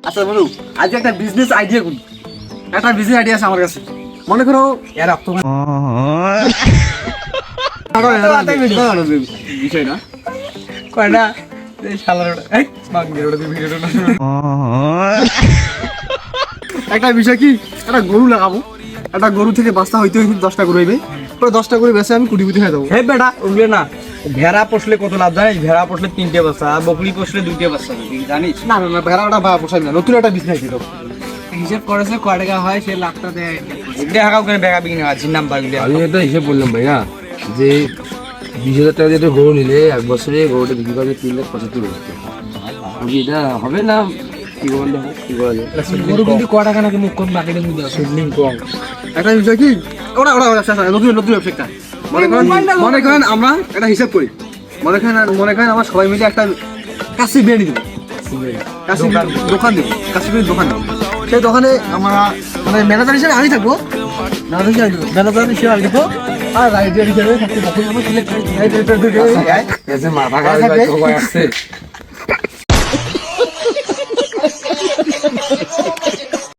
আচ্ছা বন্ধু, আজ একটা বিজনেস আইডিয়া করি। একটা বিজনেস আইডিয়া আছে আমার কাছে। মনে করো এর আপ তোমার বিষয় না কয়টা এই শালার এই মাগের ওটা দিয়ে ভিডিওটা একটা বিষয় কি, একটা গরু লাগাবো। একটা গরু থেকে বাচ্চা হইতে হইতে 10টা গরু হইবে, পরে 10টা গরু বেচে আমি কোটিপতি হয়ে যাবো। হে বেটা উঠলে না, ভেড়া পোষলে কত লাভ জানিস? ভেড়া পোষলে 3টে বাচ্চা, আর বকরি পোষলে 2টে বাচ্চা জানিস? না না না, ভেড়াটা বা পোষাই না, নতুন একটা বিজনেস দিল। হিসেব করেছে কয় টাকা হয়, সে লাখটা দেয়। দেখা করে বেগা বিঘিনি আছে নাম্বার গুলি। আমি একটা হিসেব বললাম ভাই, না যে 20,000 টাকা দিয়ে গরু নিলে 1 বছরে গরুটা বিক্রি করে 3,75,000 টাকা। এটা হবে না? কি বলতে হবে, কি করা যায়? গরু কিন্তু ক টাকা নাকি মুখ কোন বাকিটা মধ্যে আছে কম। একটা বিষয় কি, ওরা ওরা ব্যবসা না, নতুন নতুন ব্যবসাটা। মনে করেন আমরা একটা হিসাব করি। মনে করেন আমরা সবাই মিলে একটা কাশি বিরিয়ানি দেবো, কাশি দোকান দেবো, কাশি বিরিয়ানির দোকান দেবো। সেই দোকানে আমরা মানে ম্যানেজার হিসেবে আমি থাকবো, ম্যানেজার হিসেবে আমি থাকবো, আর রাইডার হিসেবে থাকতে তখন আমরা সিলেক্ট করি। এসে মাথা খারাপ হয়ে আসছে।